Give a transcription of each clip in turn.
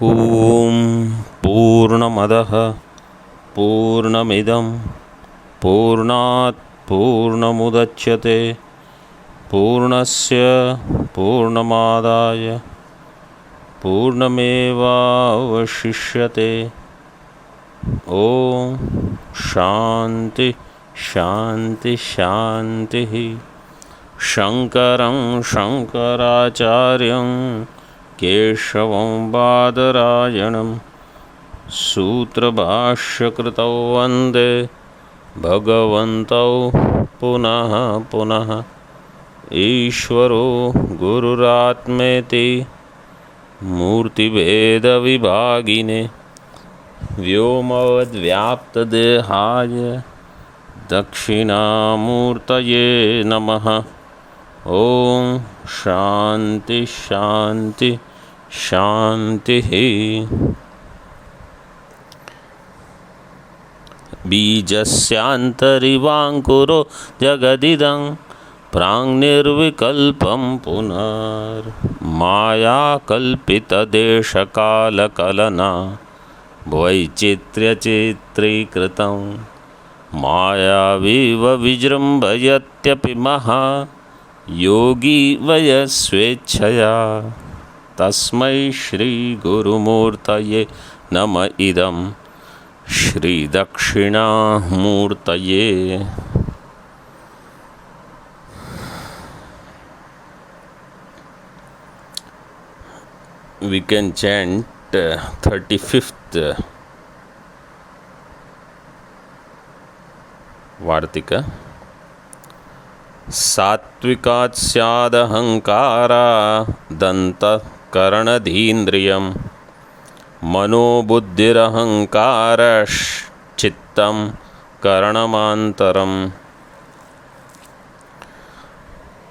ॐ पूर्णमदः पूर्णमिदं पूर्णात् पूर्णमुदच्यते पूर्णस्य पूर्णमादाय पूर्णमेवावशिष्यते। ॐ शान्ति शान्ति शान्तिः। शङ्करं शङ्कराचार्यं केशवं बादरायणं सूत्रभाष्यकृतौ वन्दे भगवन्तौ पुनः पुनः। ईश्वरो गुरुरात्मेति मूर्तिभेदविभागिने व्योमवद्व्याप्तदेहाय दक्षिणामूर्तये नमः। ॐ शान्ति शान्ति शान्तिः। बीजस्यान्तरिवाङ्कुरो जगदिदं प्राङ्निर्विकल्पं पुनर्मायाकल्पितदेशकालकलना वैचित्र्यचित्रीकृतं मायावीव विजृम्भयत्यपि महा योगी वयस्वेच्छया। तस्मै श्रीगुरुमूर्तये नम इदं श्रीदक्षिणामूर्तये। We can chant 35th Vartika. सात्विकात् स्यादहंकारा दन्तकरणधीन्द्रियं मनोबुद्धिरहंकारश्चित्तं करणमान्तरम्.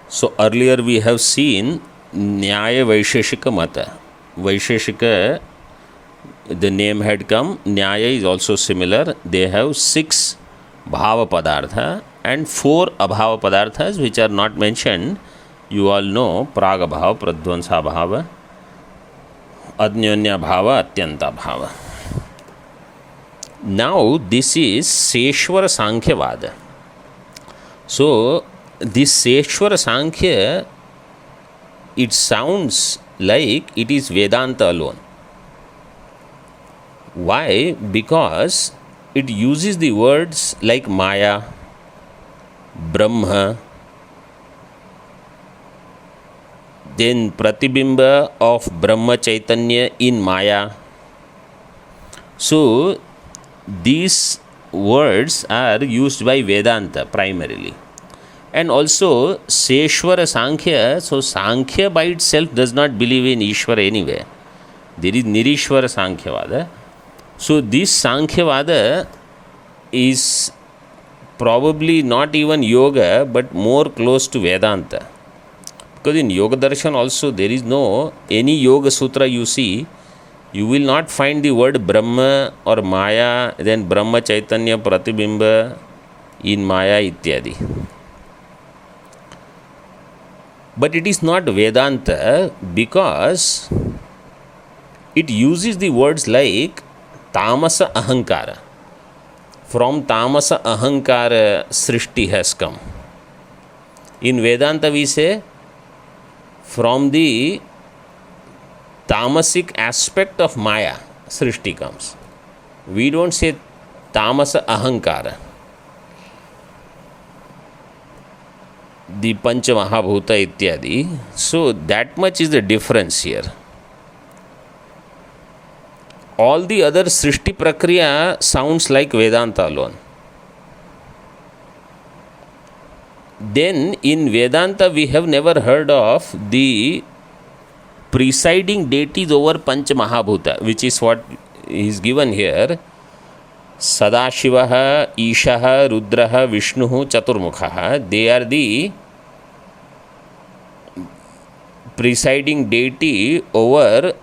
So earlier we have seen Nyaya Vaisheshika Mata. Vaisheshika, the name had come. Nyaya is also similar. They have 6 bhava padartha and 4 abhava padarthas which are not mentioned. You all know praga bhava, pradvansa bhava, adnyonya bhava, atyanta bhava. Now this is Seshwara Sankhya Vada. So this Seshwara Sankhya, it sounds like it is Vedanta alone. Why? Because it uses the words like Maya, Brahma, then Pratibimba of Brahma Chaitanya in Maya. So these words are used by Vedanta primarily. And also Seshwara Sankhya, so Sankhya by itself does not believe in Ishvara anyway. There is Nirishvara Sankhya Vada. So this Sankhya Vada is probably not even yoga but more close to Vedanta. Because in Yoga Darshan also there is no any Yoga Sutra you see, you will not find the word Brahma or Maya, then Brahma Chaitanya Pratibimba in Maya ityadi. But it is not Vedanta because it uses the words like Tamasa Ahankara. From Tamasa Ahankara Srishti has come. In Vedanta we say from the tamasic aspect of Maya Srishti comes. We don't say Tamasa Ahankara. The Pancha Mahabhuta ityadi. So that much is the difference here. All the other Srishti Prakriya sounds like Vedanta alone. Then in Vedanta we have never heard of the presiding deities over Pancha Mahabhuta, which is what is given here. Sadashivaha, Ishaha, Rudraha, Vishnuhu, Chaturmukhaha. They are the presiding deity over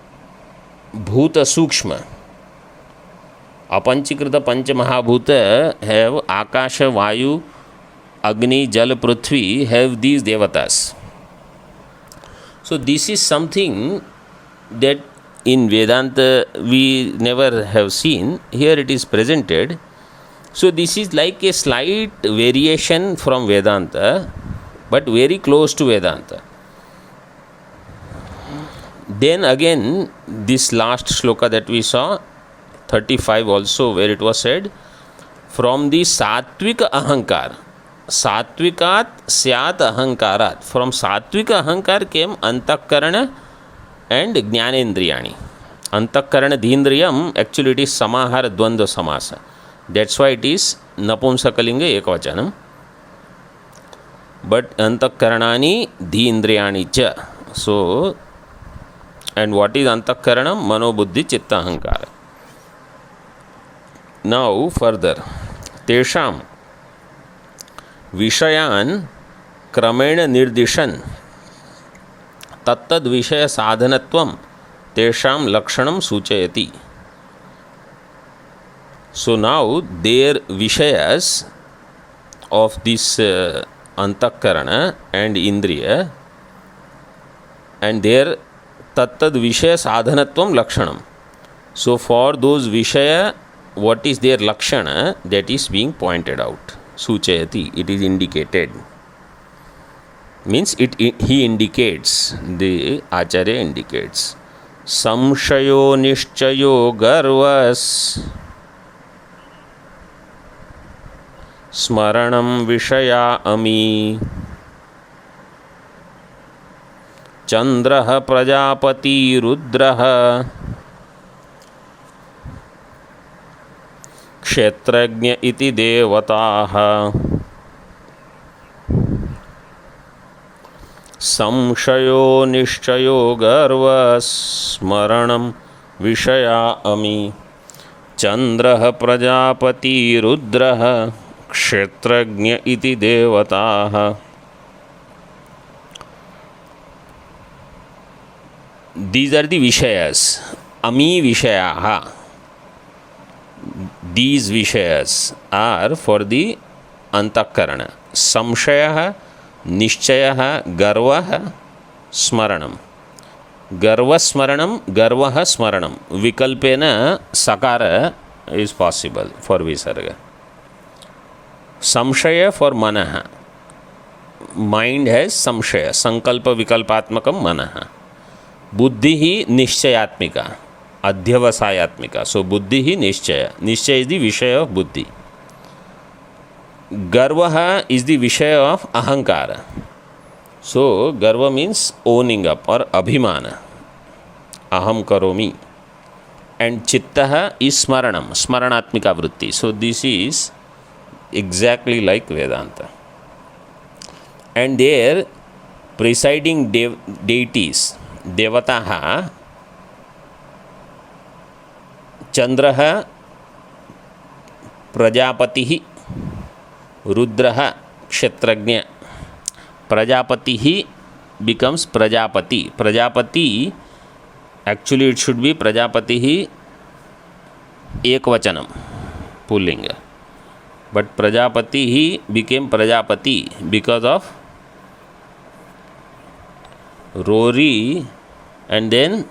Bhuta Sukshma. Apanchikrita Pancha Mahabhuta have Akasha, Vayu, Agni, Jal, Prithvi have these devatas. So this is something that in Vedanta we never have seen. Here it is presented. So this is like a slight variation from Vedanta, but very close to Vedanta. Then again, this last shloka that we saw, 35 also, where it was said, from the satvika ahankar, satvikat syat ahankarat. From satvika ahankar came antakarana and jnanendriyani. Antakarana dhendriyam, actually it is samahara dvandva samasa. That's why it is napumsakalinga ekvachanam. But antakaranani dhendriyani cha. So, and what is antakaranam? Manobuddhi chitta ahankara. Now further, tesham विषयान क्रमेण निर्दिशन तत्तद विषय साधनत्वम तेषाम लक्षणम सूचयति. So now their vishayas of this antakarana and indriya and their tattad vishaya sadhanatvam lakshanam. So for those vishaya, what is their lakshana, that is being pointed out. Suchayati, it is indicated. Means he indicates, the Acharya indicates. Samshayo nishchayo garvas smaranam vishaya ami chandraha prajapati rudraha क्षेत्रज्ञ इति देवताः संशयो निश्चयो गर्वस्मरणं विषया अमी चंद्रः प्रजापति रुद्रः क्षेत्रज्ञ इति देवताः. These are the vishayas. Ami vishayaha. These vishayas are for the antakarana. Samshayah, Nishchayah, Garvah, Smaranam. Garva Smaranam, Garvah Smaranam. Vikalpena Sakara is possible for Visarga. Samshaya for Manaha. Mind has Samshaya. Sankalpa Vikalpatmakam Manaha. Buddhi hi Nishchayatmika. Adhyavasayatmika. So buddhi hi nishchaya. Nishchaya is the vishaya of buddhi. Garvaha is the vishaya of ahankara. So garva means owning up or abhimana. Aham karomi. And chittaha is smaranam. Smaranatmika vritti. So this is exactly like Vedanta. And their presiding deities, devataha, Chandraha Prajapatihi Rudraha Kshetrajna. Prajapatihi becomes Prajapati. Prajapati, actually it should be Prajapatihi Ekvachanam, Pullinga. But Prajapatihi became Prajapati because of Rori, and then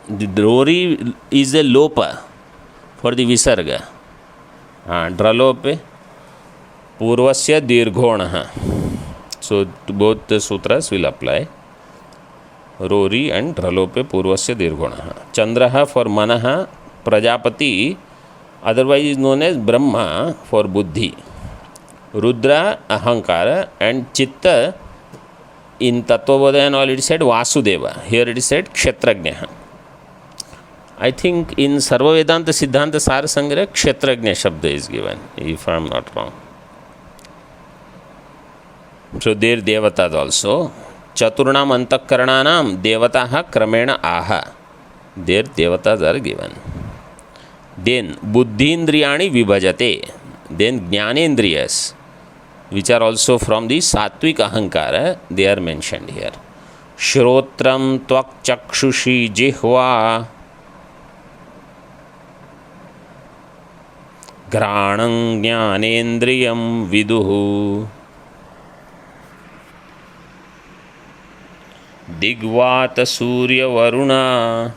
the Rori is a lopa for the Visarga. Dralope Purvasya Dirghonah. So both the sutras will apply. Rori and Dralope Purvasya Dirghonah. Chandraha for Manaha, Prajapati otherwise is known as Brahma for Buddhi. Rudra Ahankara, and Chitta in Tattvabodhaya and all it is said Vasudeva. Here it is said Kshetrajna. I think in Sarva Vedanta Siddhanta Sara Sangra Kshetrajna Shabda is given, if I am not wrong. So there Devatas also. Chaturnam Antakarananam Devataha Kramena Aha. There Devatas are given. Then Buddhindriyani Vibhajate. Then Jnanendriyas, which are also from the Satvik Ahankara, they are mentioned here. Shrotram Tvak Chakshushi Jihva Granam Jnanendriyam Viduhu Digvata Surya Varuna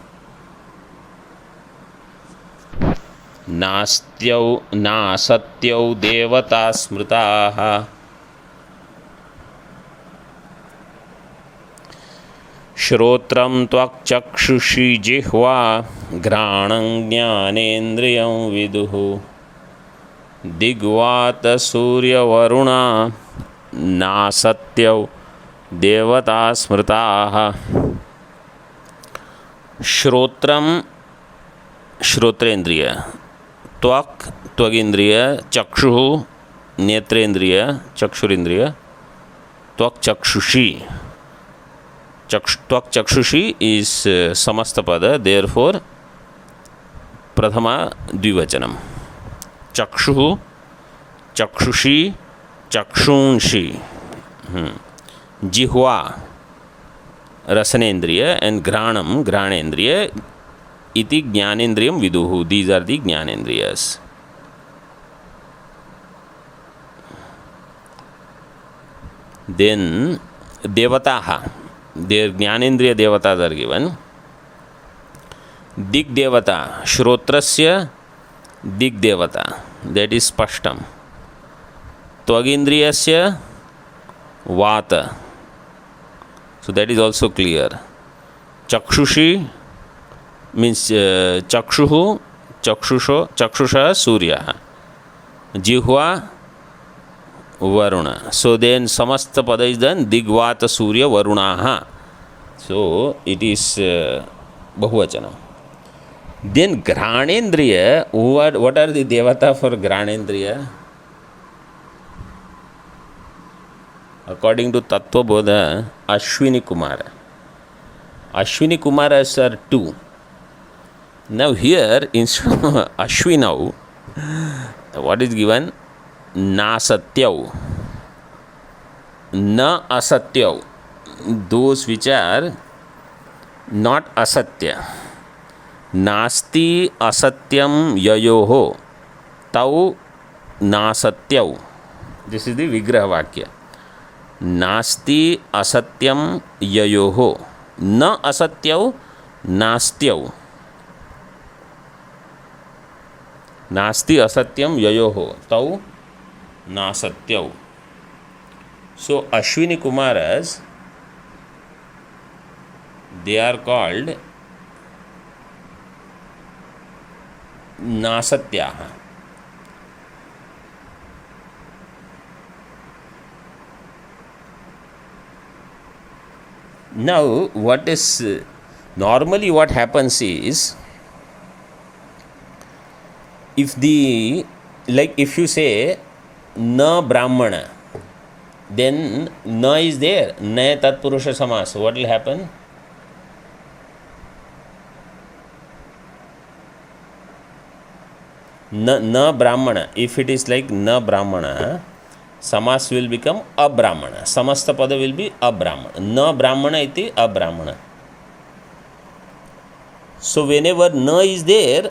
नास्त्यौ नासत्यौ देवता स्मृताः। श्रोत्रं त्वक्चक्षुषी जिह्वा घ्राणं ज्ञानेन्द्रियं विदुः। दिग्वातसूर्यवरुणा नासत्यौ देवता स्मृताः। श्रोत्रम श्रोत्रेन्द्रिय, त्वक त्वगिंद्रिय, चक्षु नेत्रेन्द्रिय चक्षुरिंद्रिय, त्वक चक्षुषी त्वक चक्षुषी is समस्त पद, therefore प्रथमा द्विवचनम। चक्षु चक्षुषी चक्षुंषी, जिह्वा रसनेन्द्रिय एंड घ्राणम घ्राणेन्द्रिय इति ज्ञानेन्द्रियम विदुः। दीज आर दी ज्ञानेन्द्रियस। देन देवताः, देयर ज्ञानेन्द्रिय देवतास आर गिवन। दिग्देवता, श्रोत्रस्य दिग्देवता, दैट इज स्पष्टम। त्वगिंद्रियस्य वात, so that is also clear. Chakshushi means chakshuhu chakshusha surya, jihva varuna. So then samasta pada is done digvata surya varunaha. So it is bahuvachana. Then granendriya, what are the devata for granendriya? According to Tattva Bodha, Ashwini Kumara. Ashwini Kumaras are two. Now here, instead of Ashwinau, what is given? Nasatyau. Na asatyau. Those which are not asatya. Nasti asatyam yayoho. Tau nasatyau. This is the Vigraha Vakya. नास्ति असत्यम ययोः, न असत्यौ नास्त्यौ। नास्ति असत्यम ययोः तौ नासत्यौ। So Ashwini कुमारस, they are called नासत्याः। Now what is normally what happens is, if the, like if you say na brahmana, then na is there, na tatpurusha samas, what will happen? Na brahmana, if it is like na brahmana, samas will become abrahmana. Samasta pada will be abrahmana. Na brahmana iti abrahmana. So whenever na is there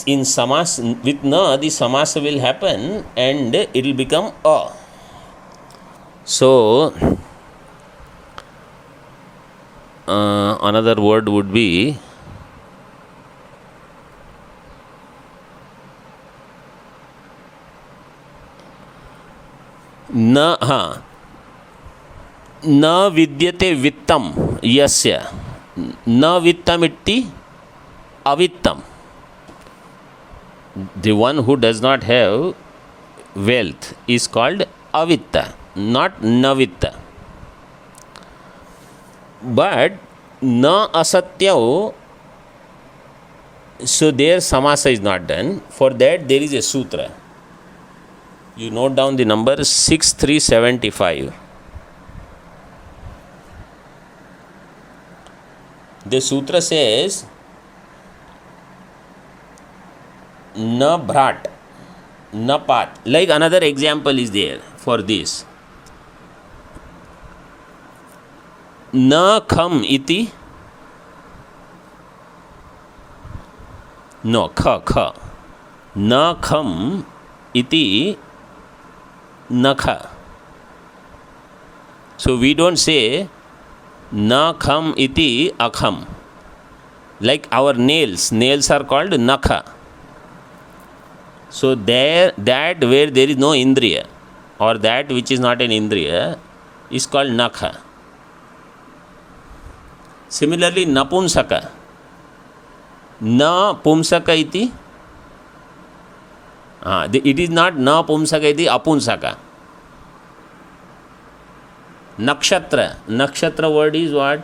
in samas, with na the samasa will happen and it will become a. So another word would be न विद्यते वित्तम यस्य, न वित्तम इति अवित्तम. The one who does not have wealth is called avitta, not navitta. But na asatyau, so there samasa is not done. For that there is a sutra. You note down the number 6375. The sutra says na bhrat, na pat. Like another example is there for this. Na kham iti, no kha, na kham iti nakha. So we don't say na kham iti akham. Like our nails are called nakha. So there, that where there is no indriya or that which is not an indriya is called nakha. Similarly, napumsaka. Na pumsaka iti. It is not na pumsaka iti apunsaka. Nakshatra. Nakshatra word is what?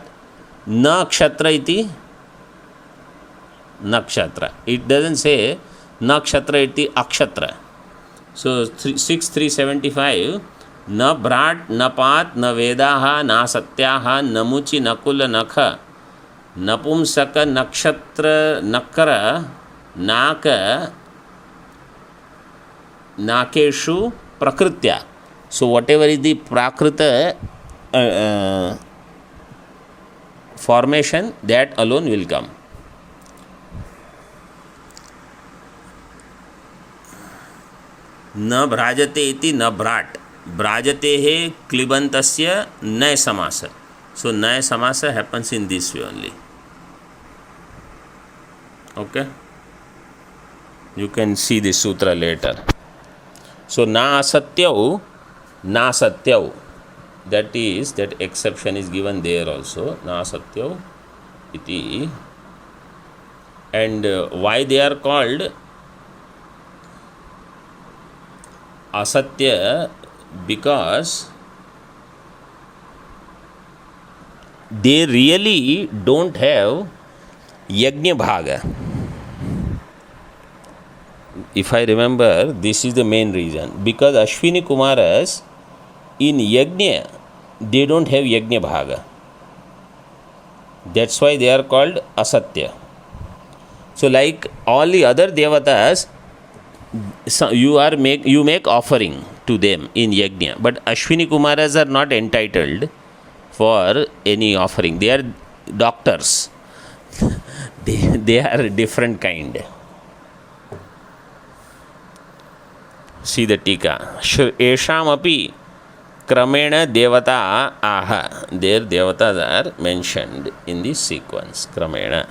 Nakshatra iti. Nakshatra. It doesn't say nakshatra iti akshatra. So 6,375. न भ्राट न पात न वेदाः न सत्याः न मुचि नकुल नख नपुंसक नक्षत्र नकर नाक नाकेषु प्रकृत्या. So whatever is the prakrita formation, that alone will come. न भ्राजते इति न भ्राट. भ्राजते है क्लिबंतस्य नय समास. So नय समास happens in this way only. Okay, you can see this sutra later. So na satyau, na satyau, that is, that exception is given there also, na satyau iti. And why they are called asatya? Because they really don't have yajna bhaga. If I remember, this is the main reason. Because Ashwini Kumaras in yajna, they don't have yajna bhaga. That's why they are called asatya. So like all the other devatas, you make offering to them in yajna, but Ashwini Kumaras are not entitled for any offering. They are doctors. they are different kind. See the tika. Esham api kramena devata aha. Their devatas are mentioned in this sequence. Kramena.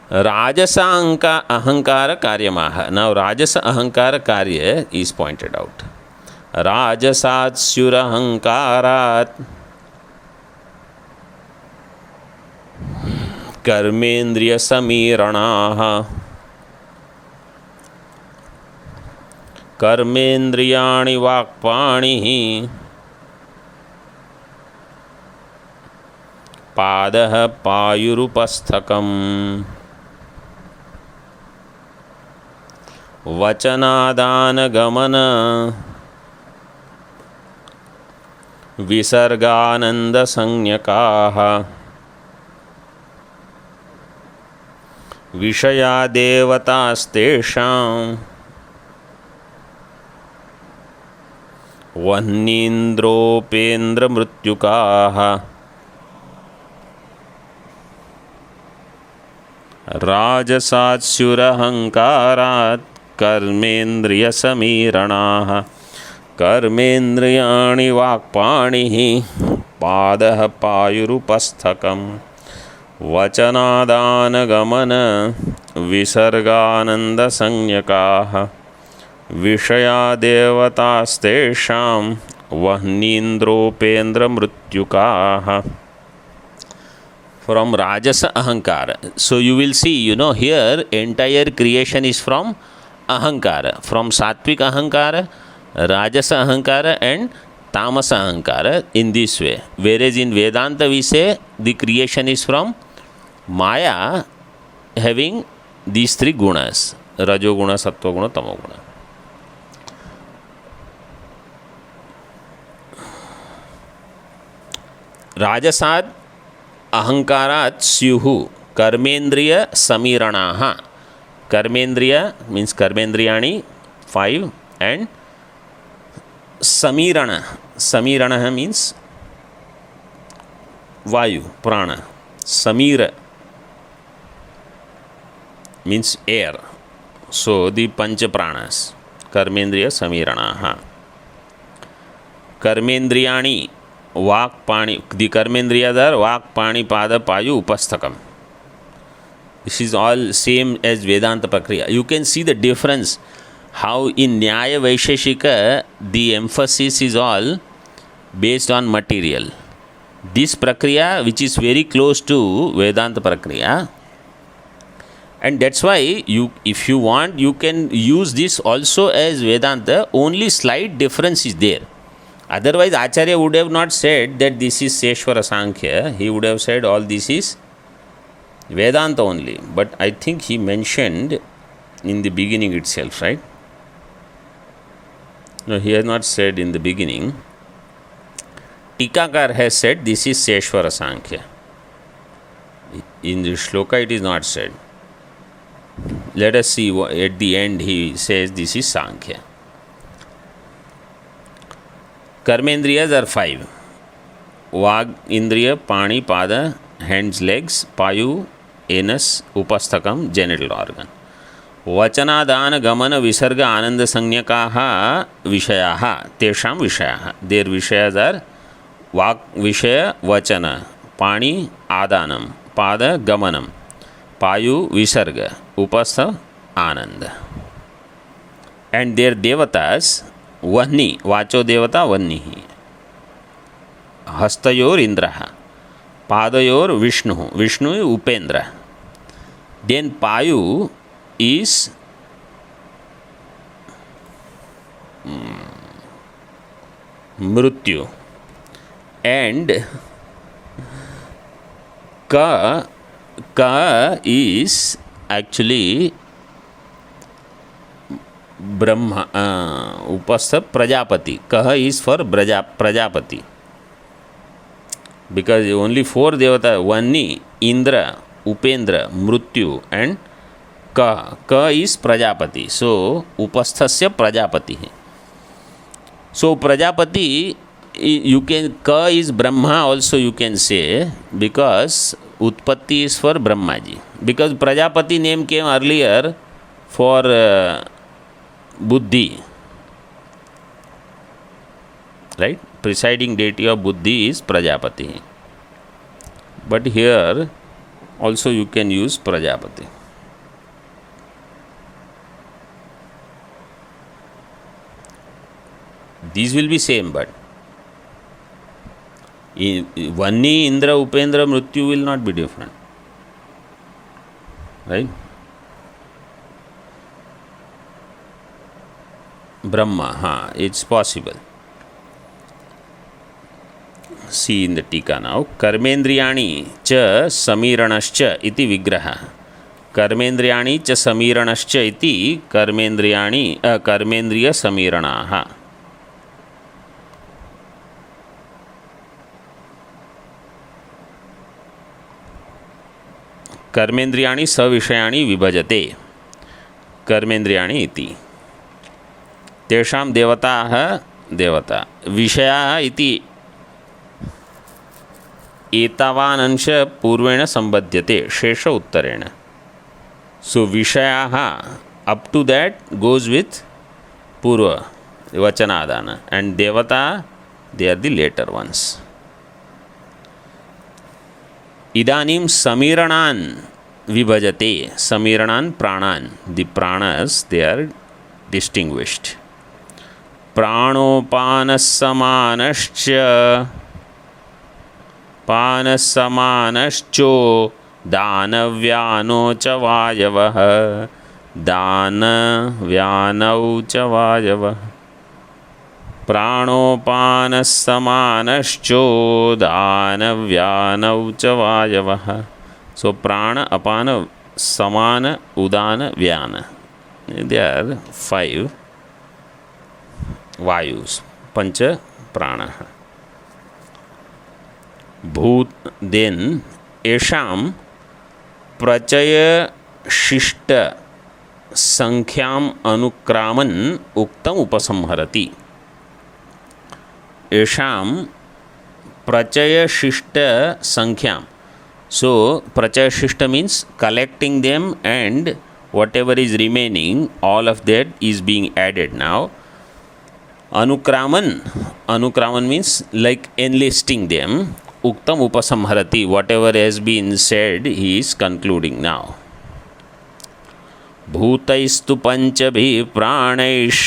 Rajasa ahankara karyamaha. Now Rajasa ahankara karya is pointed out. Rajasat syurahankarat karmendriya samiranaha कर्मेन्द्रियाणि वाक्पाणिः पादः पायुरुपस्थकम् वचनादानगमन विसर्गानन्दसंज्ञकाः विषया देवतास्तेषाम् वह्नीन्द्रोपेन्द्रमृत्युकाः राजसात्स्युरहंकारात् कर्मेन्द्रियसमीरणाः कर्मेन्द्रियाणि वाक्पाणिः पादः पायुरुपस्थकम् वचनादानगमन विसर्गानन्दसंज्ञकाः विषया देवतास्तेषां वह्नीन्द्रोपेन्द्रमृत्युकाः. From Rajasa Ahankara. So you will see, here entire creation is from Ahankara. From Sattvic Ahankara, Rajasa Ahankara and Tamasa Ahankara in this way. Whereas in Vedanta we say the creation is from Maya having these three gunas. Rajoguna, Sattva-guna, Tamoguna. Rajasad ahankarat syuhu karmendriya samiranaha. Karmendriya means karmendriyani 5 and samirana. Samirana means vayu, prana. Samira means air. So the pancha pranas. Karmendriya samiranaha. Karmendriyani वाक पाणी. The कर्मेंद्रियादर वाक पाणी पाद पायु उपस्थकम. This is all same as Vedanta Prakriya. You can see the difference how in Nyaya Vaisheshika the emphasis is all based on material. This Prakriya, which is very close to Vedanta Prakriya, and that's why if you want, you can use this also as Vedanta, only slight difference is there. Otherwise, Acharya would have not said that this is Seshwara Sankhya. He would have said all this is Vedanta only. But I think he mentioned in the beginning itself, right? No, he has not said in the beginning. Tikakar has said this is Seshwara Sankhya. In the shloka it is not said. Let us see, at the end he says this is Sankhya. Karmendriyas are 5. Vag, Indriya, Pani, Pada, hands, legs, Payu, anus, Upasthakam, genital organ. Vachanadana, Gamana, Visarga, Ananda, Sanyakaha, Vishayaha, Tesham Vishayaha. Their Vishayas are Vak, Vishaya, Vachana, Pani, Adanam, Pada, Gamanam, Payu, Visarga, Upastha, Ananda. And their Devatas, Vahni, Vacho Devata, Vahni. Hastayor Indraha, Padayor Vishnu, Vishnu Upendra. Then Payu is Mrutyu. And Ka is actually Brahma, Upastha Prajapati. Kaha is for Prajapati. Because only 4 Devata, Vani, Indra, Upendra, Mrutyu and Ka. Ka is Prajapati. So, Upasthasya Prajapati. So, Prajapati, you can, Ka is Brahma also you can say, because Utpatti is for Brahmaji. Because Prajapati name came earlier for Buddhi. Right? Presiding deity of Buddhi is Prajapati. But here also you can use Prajapati. These will be same, but Vani, Indra, Upendra, Mrutyu will not be different. Right? Brahma, it's possible. See in the Tika now. Karmendriyani cha samiranascha iti vigraha. Karmendriyani cha samiranascha iti karmendriyani karmendriya samiranaha. कर्मेन्द्रियाणि सविषयाणि विभजते कर्मेन्द्रियाणि इति तेषां देवताः देवता विषयाः इति एतावान् अंश पूर्वेण संबध्यते शेष उत्तरेण सो विषयाः up to that goes with पूर्व वचनादान एंड देवता they are the latter ones इदानीं समीरणान् विभजते समीरणान् प्राणान् द प्राणस दे आर डिस्टिंग्विश्ड प्राणोपानस्समानश्च पानस्समानश्चो दानव्यानो च वायवः दानव्यानौ च वायवः प्राणोपानस्समानश्चो दानव्यानौ च वायवः सो प्राण अपान समान उदान व्यान दे आर 5 वायुस पंच प्राणः भूत देन येषां प्रचय शिष्ट संख्याम अनुक्रामन उक्तम उपसंहरति येषां प्रचय शिष्ट संख्याम so prachaya shishta means collecting them and whatever is remaining all of that is being added now anukraman means like enlisting them uktam upasamharati whatever has been said he is concluding now भूतैस्तु पंचभिः प्राणैः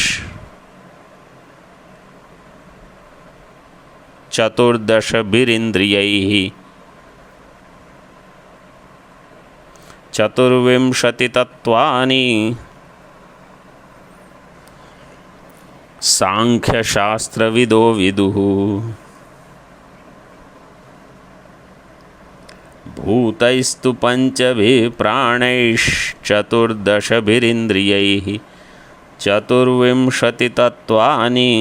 चतुर्दशभिरिन्द्रियैः चतुर्विंशतितत्त्वानि सांख्यशास्त्रविदो विदुः। भूतैस्तु पंचभिः प्राणैः चतुर्दशभिरिन्द्रियैः चतुर्विंशतितत्त्वानि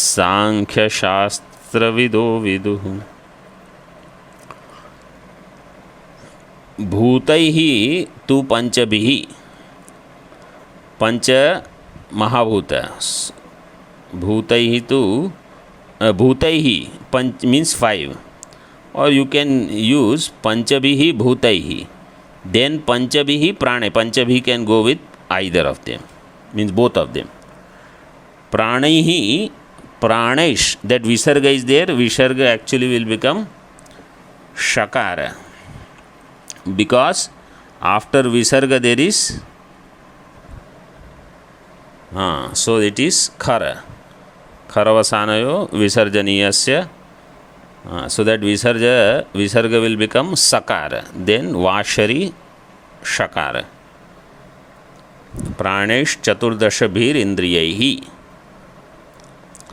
सांख्यशास्त्रविदो विदुः। भूतैः तु पंचभिः, पंच महाभूत, भूतैः तु भूतैः पंच means 5, or you can use panchabihi bhutaihi, then panchabihi prane. Panchabihi can go with either of them, means both of them. Pranaihi, pranesh, that visarga is there, visarga actually will become shakara, because after visarga there is so it is khara, kharavasanayo visarjaniyasya. So that visarga will become sakara, then vashari shakara. Pranesh chaturdashabhir indriyaihi.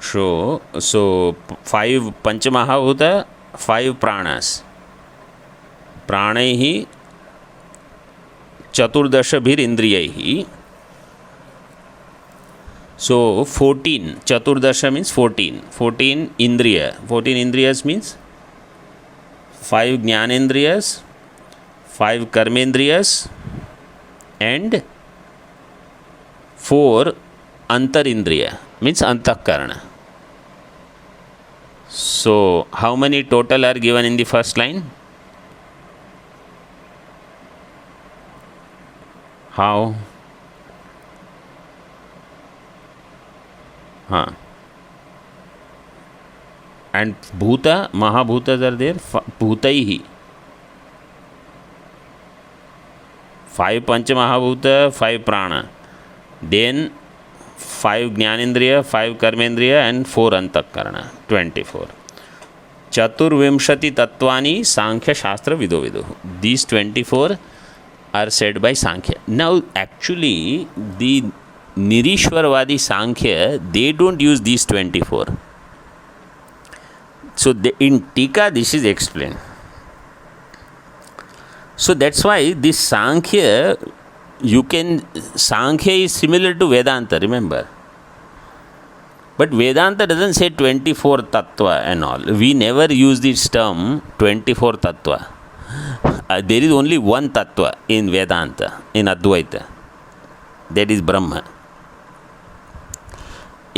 So 5 panchamahabhuta, 5 pranas. Pranaihi chaturdashabhir indriyaihi. So 14, Chaturdasha means 14. 14 Indriya. 14 Indriyas means 5 Jnanendriyas, 5 Karmendriyas, and 4 Antarindriya, means Antahkarana. So how many total are given in the first line? How? And bhuta, mahabhutas are there, bhutaihi. 5 panchamahabhuta, 5 prana, then 5 jnanendriya, 5 karmendriya, and 4 antakarana, 24. Chaturvimshati tattvani Sankhya Shastra Vido Vidu. These 24 are said by Sankhya. Now actually the Nirishwarvadi Sankhya, they don't use these 24. So in Tika this is explained. So that's why this Sankhya, Sankhya is similar to Vedanta, remember. But Vedanta doesn't say 24 tattva and all. We never use this term 24 tattva. There is only one tattva in Vedanta, in Advaita. That is Brahma.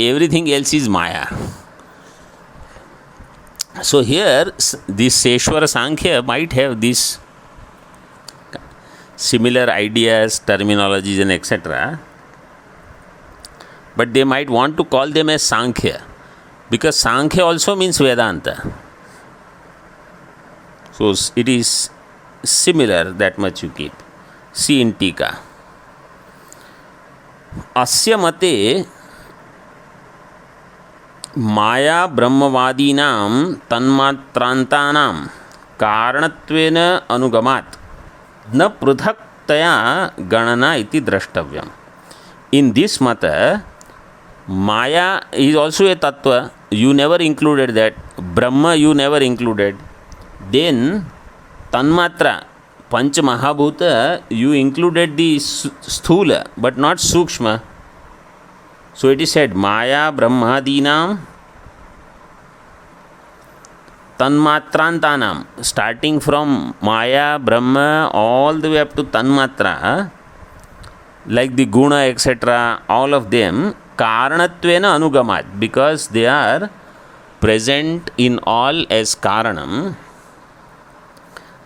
Everything else is Maya. So here, this Seshwara Sankhya might have these similar ideas, terminologies and etc. But they might want to call them as Sankhya, because Sankhya also means Vedanta. So it is similar, that much you keep. See in Tika. Asya mate माया ब्रह्मवादीनां तन्मात्रांतानां कारणत्वेन अनुगमात् न पृथक्तया गणना इति द्रष्टव्यम्. In this mata, Maya is also a tattva. You never included that. Brahma you never included. Then Tanmatra, Panch Mahabhuta, you included the Sthula but not Sukshma. So it is said Maya Brahmadinam Tanmatrantanam, starting from Maya, Brahma, all the way up to Tanmatra, like the Guna, etc., all of them, Karanatvena Anugamat, because they are present in all as Karanam,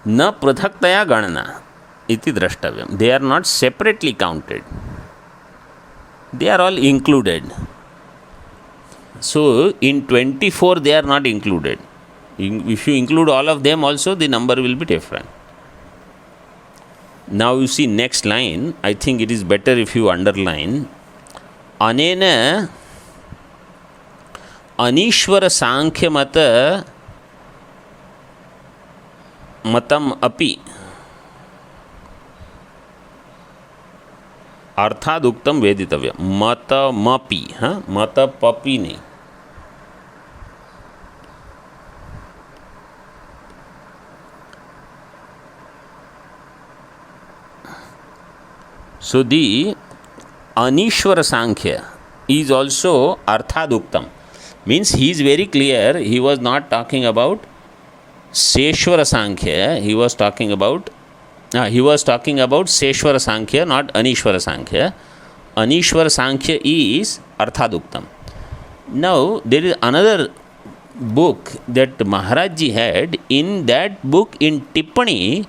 Na Prathaktaya Ganana iti Drashtavyam. They are not separately counted. They are all included. So in 24 they are not included. If you include all of them also, the number will be different. Now you see next line. I think it is better if you underline. Anena अनीश्वर सांख्य मतम अपि अर्थाद उक्तम वेदितव्य. मतमपि, हाँ, मतपपि नहीं. So the Anishwara Sankhya is also Arthaduktam. Means he is very clear, he was not talking about Seshwara Sankhya, he was talking about Seshwara Sankhya, not Anishwara Sankhya. Anishwara Sankhya is Arthaduktam. Now there is another book that Maharaj Ji had. In that book, in Tippani,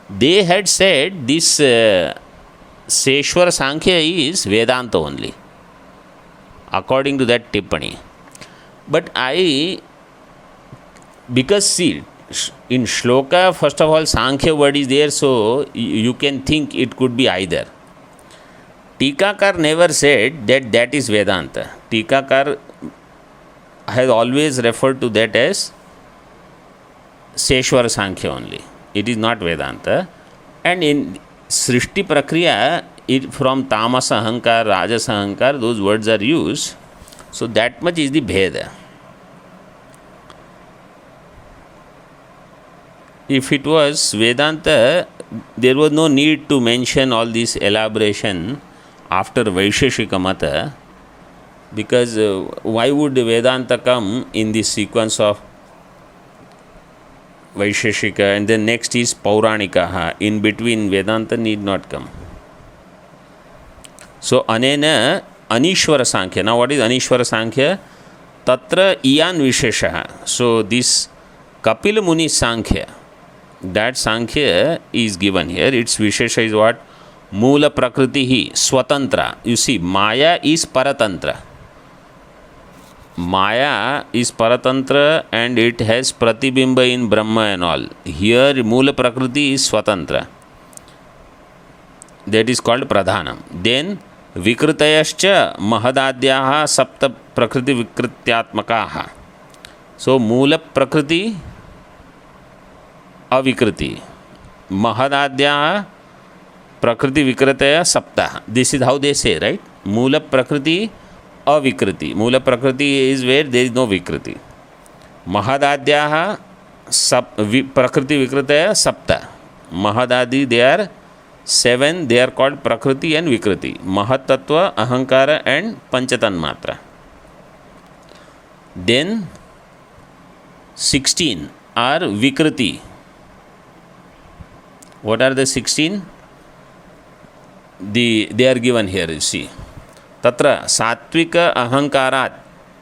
they had said this Seshwara Sankhya is Vedanta only, according to that Tippani. But because see, in Shloka, first of all, Sankhya word is there, so you can think it could be either. Tikakar never said that is Vedanta. Tikakar has always referred to that as Seshwara Sankhya only. It is not Vedanta. And in Srishti Prakriya, from Tamas Ahankar, Rajas Ahankar, those words are used. So that much is the Bheda. If it was Vedanta, there was no need to mention all this elaboration after Vaisheshika Mata, because why would Vedanta come in the sequence of Vaisheshika and then next is Pauranika? In between, Vedanta need not come. So, Anena Anishwara Sankhya. Now, what is Anishwara Sankhya? Tatra Iyan Vishesha. So, this Kapila Muni Sankhya, that Sankhya is given here. Its Vishesha is what? Moola Prakriti Swatantra. You see, Maya is Paratantra. Maya is Paratantra and it has Pratibimba in Brahma and all. Here, Moola Prakriti is Swatantra. That is called Pradhanam. Then, Vikritayascha Mahadadyaha Sapta Prakriti Vikrityatmakaha. So, Moola Prakriti Avikriti. Mahadadyaha Prakriti Vikritaya Sapta. This is how they say, right? Moola Prakriti Avikriti. Moola Prakriti is where there is no Vikriti. Mahadadyaha Prakriti Vikritaya Sapta. Mahadadi, they are 7, they are called Prakriti and Vikriti. Mahatattva, Ahankara and Panchatanmatra. Then 16 are Vikriti. What are the 16? They are given here, you see. Tatra Satvika Ahankarat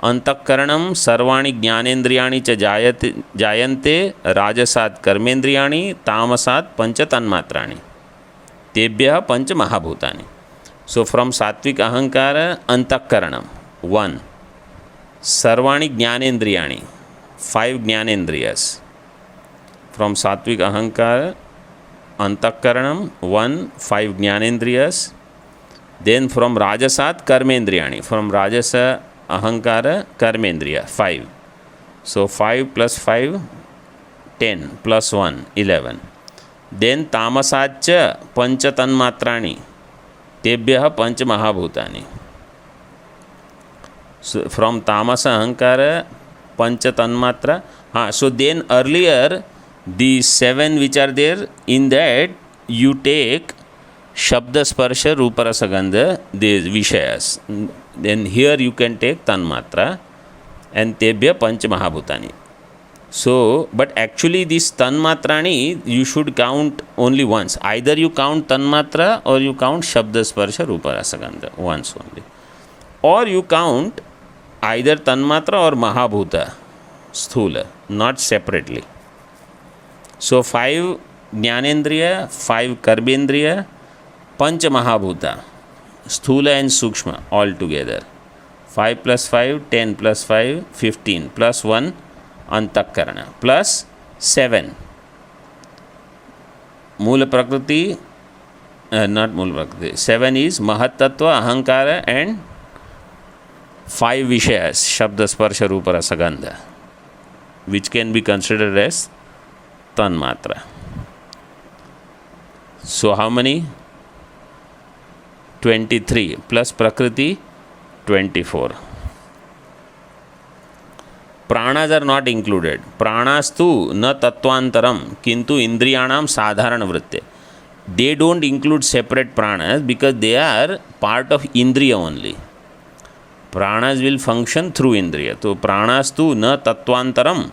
Antakaranam Sarvani Jnanendriyani cha Jayante Rajasat Karmendriyani Tamasat Panchatanmatrani Tebhya Pancha Mahabhutani. So from Satvik Ahankara Antakaranam 1. Sarvani Jnanendriyani 5 Jnanendriyas. From Satvik Ahankara Antakaranam 1, 5 Jnanendriyas. Then from Rajasat Karmendriyani. From Rajasa Ahankara Karmendriya 5. So 5 plus 5 10 plus 1 11. Then Tamasatcha Panchatanmatrani Tebhya Pancha Mahabhutani. So from Tamasa Ahankara Panchatanmatra. So then earlier the 7 which are there, in that you take Shabda Sparsha Rupa Rasa Gandha, these Vishayas. Then here you can take Tanmatra and Tebhya Pancha Mahabhutani. So, but actually this Tanmatrani you should count only once. Either you count Tanmatra or you count Shabda Sparsha Rupa Rasa Gandha once only. Or you count either Tanmatra or Mahabhuta, Sthula, not separately. So 5 Jnanendriya, 5 Karbendriya, Pancha Mahabhuta, Sthula and Sukshma all together. 5 plus 5, 10 plus 5, 15 plus 1 Antakarana plus 7. Moola Prakriti not Mula Prakriti. 7 is Mahattattva, Ahankara and 5 Vishayas, Shabda, Sparsha, Rupa, Rasa, Gandha, which can be considered as Tanmatra. So how many? 23 plus Prakriti 24. Pranas are not included. Pranas tu na tattvantaram kintu indriyanam sadharana vritte. They don't include separate pranas because they are part of indriya only. Pranas will function through indriya. So pranas tu na tattvantaram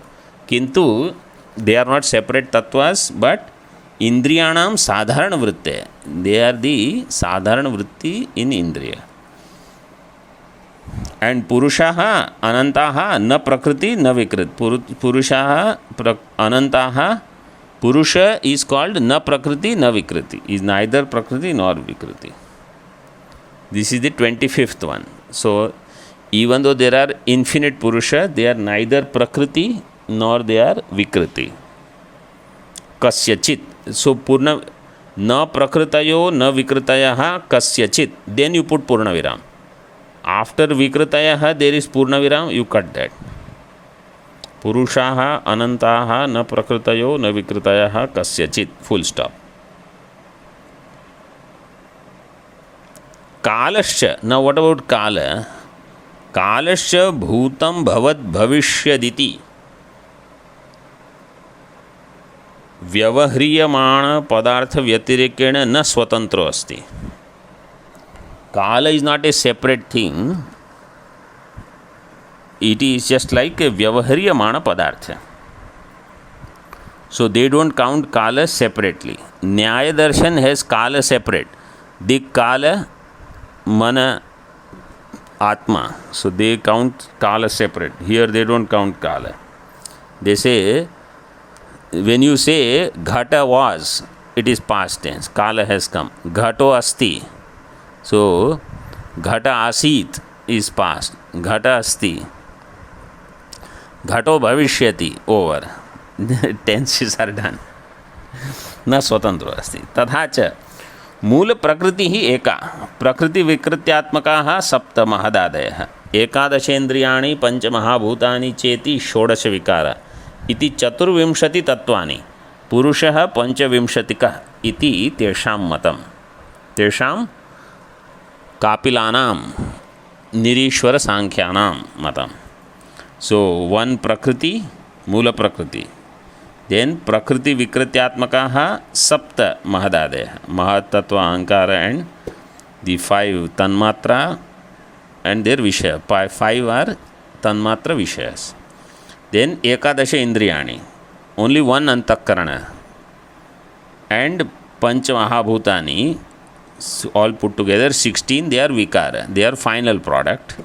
kintu they are not separate tattvas but indriyanam sadharana vritte. They are the sadharana vritti in indriya. And Purushaha Anantaha na Prakriti na Vikriti. Purushaha Anantaha. Purusha is called na Prakriti na Vikriti. Is neither Prakriti nor Vikriti. This is the 25th one. So even though there are infinite Purusha, they are neither Prakriti nor they are Vikriti. Kasyachit. So Purna na Prakritayo na Vikritayaha kasyachit. Then you put Purna Viram. After Vikritayaha there is Purna Viram, you cut that. Purushaha Anantaha na Prakritayo na Vikritayaha kasyachit. Full stop. Kalascha. Now what about Kala? Kalascha bhutam bhavat bhavishyaditi. Vyavahriyamana padartha vyatirekena na swatantro asti. Kala is not a separate thing. It is just like a vyavahriyamana padartha. So they don't count Kala separately. Nyaya Darshan has Kala separate. Dik Kala, Mana, Atma. So they count Kala separate. Here they don't count Kala. They say, when you say Ghata was, it is past tense. Kala has come. Ghato asti. So, Ghata asit is past. Ghata asti. Ghato bhavishyati. Over. Tenses are done. Na swatantro asti. Tadha cha. Moola prakriti hi eka. Prakriti vikrityatmakaha sapta mahadadayah. Ekadashendriyani pancha mahabhutani cheti shodasha vikara. Iti chaturvimshati tattvani. Purushaha panchavimshatika. Iti tesham matam. Tesham Kapilanam, Nirishwara Sankhyanam Matam. So, one Prakriti, Mula Prakriti. Then Prakriti Vikrityatmakaha Sapta Mahadadaya. Mahatattva Ahankara and the 5 Tanmatra and their Vishaya. 5 are Tanmatra Vishayas. Then Ekadasha Indriyani. Only one Antakarana. And Pancha Mahabhutani. All put together 16 they are vikara, they are final product.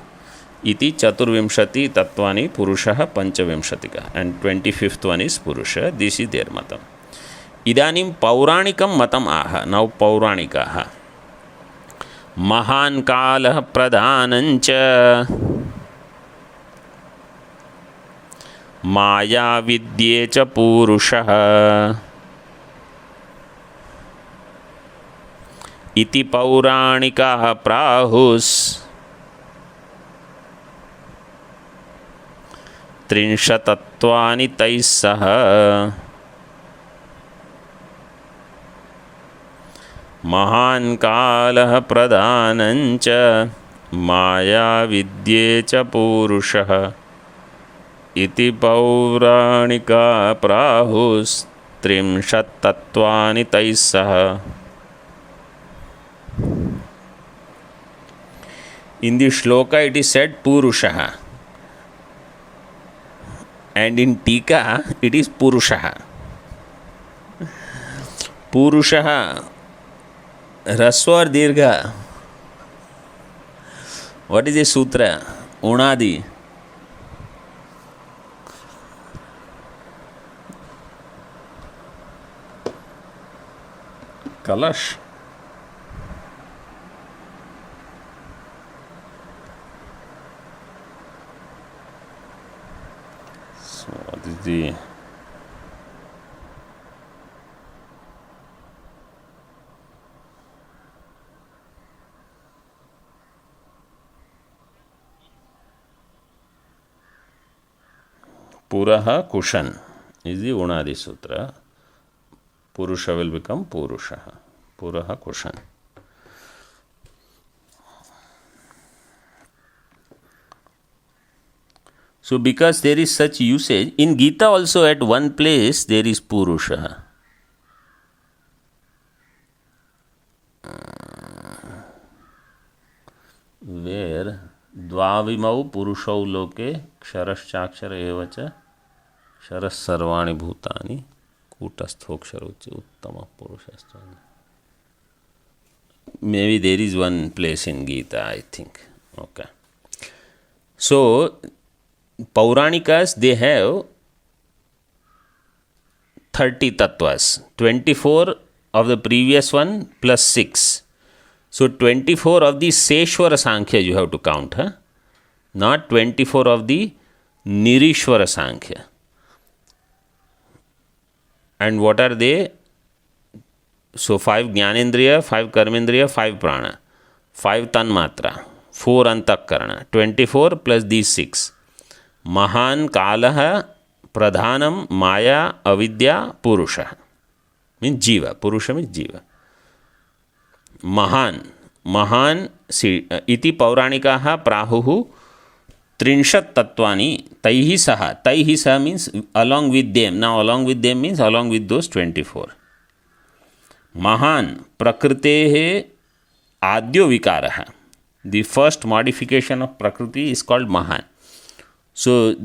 Iti chaturvimshati tattvani purushaha panchavimshatika, and 25th one is purusha. This is their matam. Idanim pauranikam matam aha. Now pauranikaha. Mahan kalah pradhanancha maya vidyecha purushaha इति पौराणिकाः प्राहुस् त्रिंशतत्वानि तैः सह महान् कालः प्रधानञ्च माया विद्ये च पूरुषः इति पौराणिका प्राहुस् त्रिंशतत्वानि तैः सह. In the shloka it is said Purushaha, and in Tika it is Purushaha. Purushaha, Raswa or Dirgha? What is the sutra? Unadi. Kalash. What is the Puraha Kushan is the Unadi Sutra. Purusha will become Purushaha. Puraha Kushan. So because there is such usage, in Gita also at one place there is Purusha. Where Dvavimau Purushau Loke Ksharashchakshara Evacha Sharas Sarvani Bhutani Kutasthoksharuchi Uttama Purushastra. Maybe there is one place in Gita, I think. Okay. So, Pauranikas, they have 30 tattvas. 24 of the previous one plus 6. So 24 of the Seshwara Sankhya you have to count, huh? Not 24 of the Nirishwara Sankhya. And what are they? So 5 Jnanendriya, 5 Karmendriya, 5 Prana, 5 Tanmatra, 4 Antakarana, 24 plus these 6. Mahan Kalaha Pradhanam Maya Avidya Purusha. Means Jiva. Purusha means Jiva. महान इति पौराणिकाः प्राहुः 30 तत्वानि तैः सह means along with them. Now along with them means along with those 24. महान प्रकृतेः आद्यो विकारः. The first modification of Prakriti is called Mahan. So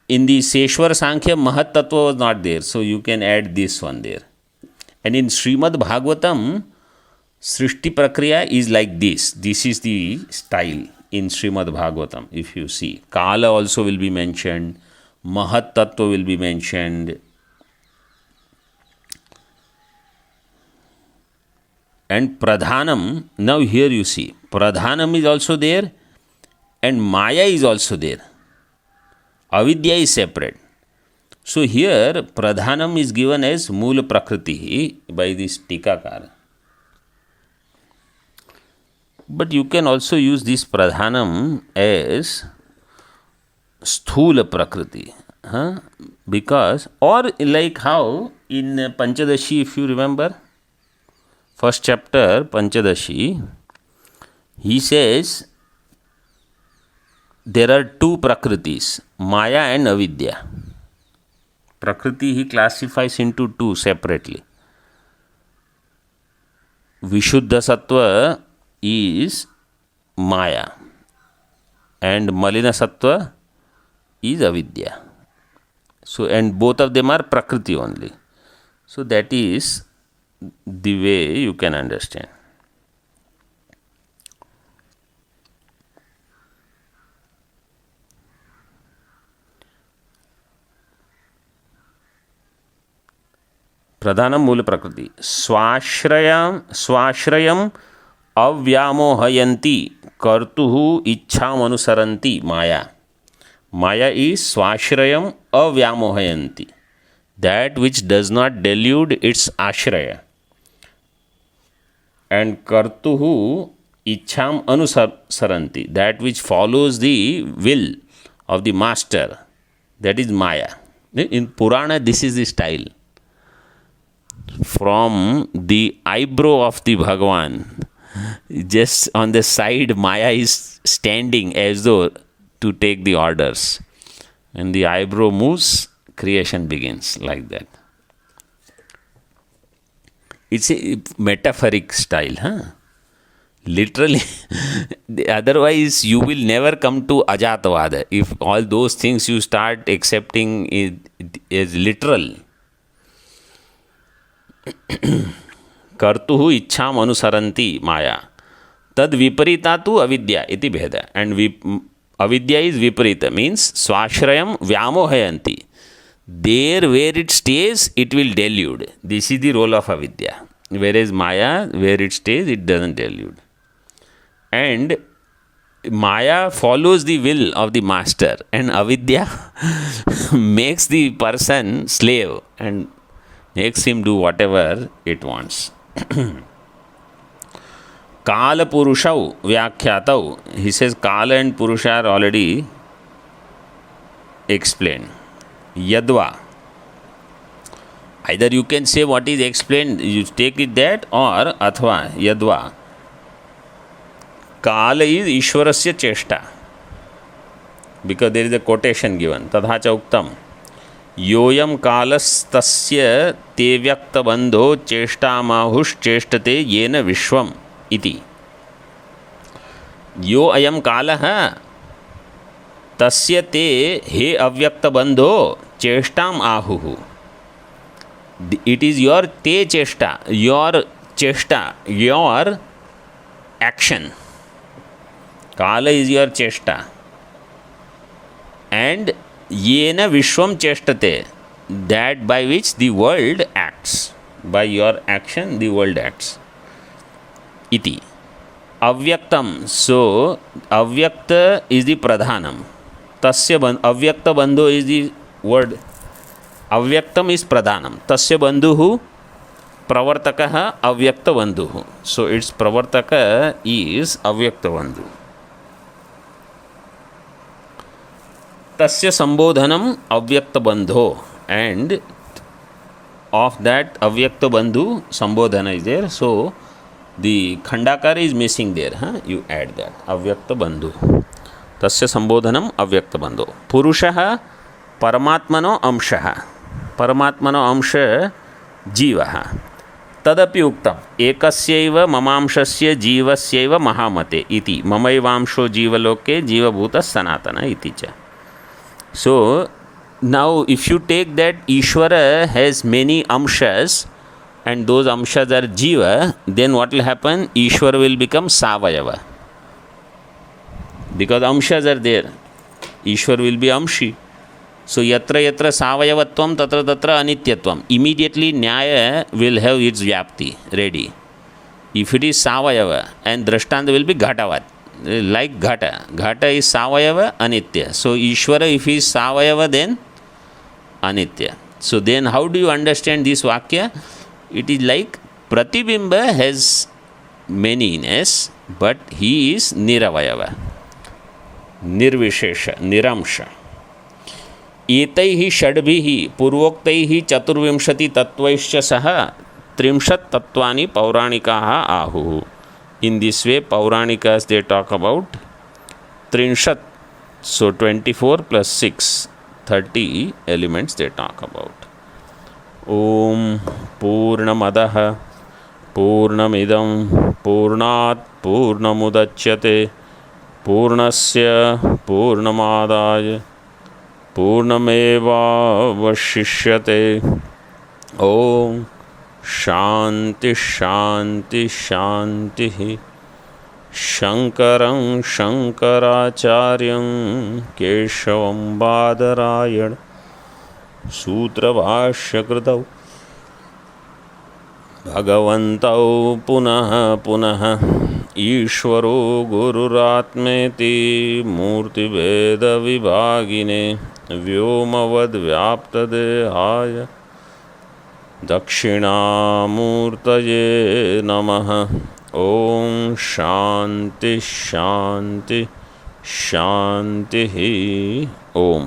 in the Seshwar Sankhya, Mahat Tattva was not there. So you can add this one there. And in Srimad Bhagavatam, Srishti Prakriya is like this. This is the style in Srimad Bhagavatam. If you see, Kala also will be mentioned, Mahat Tattva will be mentioned, and Pradhanam. Now here you see, Pradhanam is also there, and Maya is also there. Avidya is separate. So here Pradhanam is given as Moola Prakriti by this Tikakara. But you can also use this Pradhanam as Sthula Prakriti. Because, or like how in Panchadashi, if you remember, first chapter Panchadashi, he says there are two Prakritis, Maya and Avidya. Prakriti he classifies into two separately. Vishuddha Sattva is Maya and Malina Sattva is Avidya. So, and both of them are Prakriti only. So, that is the way you can understand. Pradhanam Moola Prakriti. Swashrayam Avyamohayanti Kartuhu Ichham Anusaranti Maya. Maya is Swashrayam Avyamohayanti. That which does not delude its ashraya. And Kartuhu Ichham Anusaranti. That which follows the will of the master. That is Maya. In Purana, this is the style. From the eyebrow of the Bhagavan, just on the side, Maya is standing as though to take the orders. When the eyebrow moves, creation begins like that. It's a metaphoric style, huh? Literally, otherwise you will never come to Ajatavada. If all those things you start accepting it as literal. Kartuhu Ichham Anusaranti Maya. Tad Viparita tu Avidya iti bheda. And Avidya is Viparita, means Swashrayam Vyamohayanti. There where it stays, it will delude. This is the role of Avidya. Whereas Maya, where it stays, it doesn't delude. And Maya follows the will of the master, and Avidya makes the person slave and makes him do whatever it wants. Kala Purushau Vyakhyatau. He says Kala and Purusha are already explained. Yadva. Either you can say what is explained, you take it that, or Athva, Yadva. Kala is Ishwarasya Cheshta. Because there is a quotation given. Tadha cha uktam. Yoyam kalastasya te vyakta bandho cheshta mahush cheshtate yena vishwam iti. यो अयम कालः तस्य ते हे अव्यक्त बंधो चेष्टाम आहुः. It is your ते चेष्टा, योर चेष्टा, योर एक्शन. काल इज योर चेष्टा एंड येन विश्वम चेष्टते, that by which the world acts. By your action the world acts इति. अव्यक्तम, सो अव्यक्त इज द प्रधानम. तस्य अव्यक्त बंधु इज द वर्ड. अव्यक्तम इज प्रधानम. तस्य बंधु प्रवर्तकः अव्यक्त बंधु. सो इट्स प्रवर्तक इज अव्यक्त बंधु. तस्य संबोधनम अव्यक्त बंधो, एंड ऑफ दैट अव्यक्त बंधु संबोधन is there. So the khandakara is missing there, you add that avyakta bandhu. tasya sambodhanam avyakta bandhu. purushah paramatmano amshah. paramatmano amsha जीवः. तदपि उक्तम् एकस्यैव ममांशस्य जीवस्यैव महामते इति. ममैवांशो जीवलोके जीवभूतः सनातन इति च. so now if you take that Ishvara has many amshas and those amshas are jiva, then what will happen? Ishwar will become savayava. Because amshas are there, Ishwar will be amshi. So yatra yatra savayavatvam tatra tatra anityatvam. Immediately nyaya will have its vyapti ready. If it is savayava, and drashtanta will be ghatavat, like ghata. Ghata is savayava, anitya. So Ishwara, if he is savayava, then anitya. So then how do you understand this vakya? It is like Pratibimba has manyness, but he is Niravayava, Nirvishesha, Niramsha. Etaihi Shadbhihi Purvoktaihi Chaturvimshati Tattvaischa Saha Trimshat Tattvani Pauranikaha Ahu. In this way, Pauranikas they talk about Trinshat, so 24 plus 6, 30 elements they talk about. ओम पूर्णमदः पूर्णमिदं पूर्णात् पूर्णमुदच्यते पूर्णस्य पूर्णमादाय पूर्णमेवावशिष्यते. ओम शांति शांति शांति. शंकरं शंकराचार्यं केशवं बादरायण सूत्रभाष्यकृतौ भगवन्तौ पुनः पुनः ईश्वरो गुरुरात्मेति मूर्तिभेदविभागिने व्योमवद्व्याप्तदेहाय दक्षिणामूर्तये नमः. ओम शांति शांति शांति. ओम.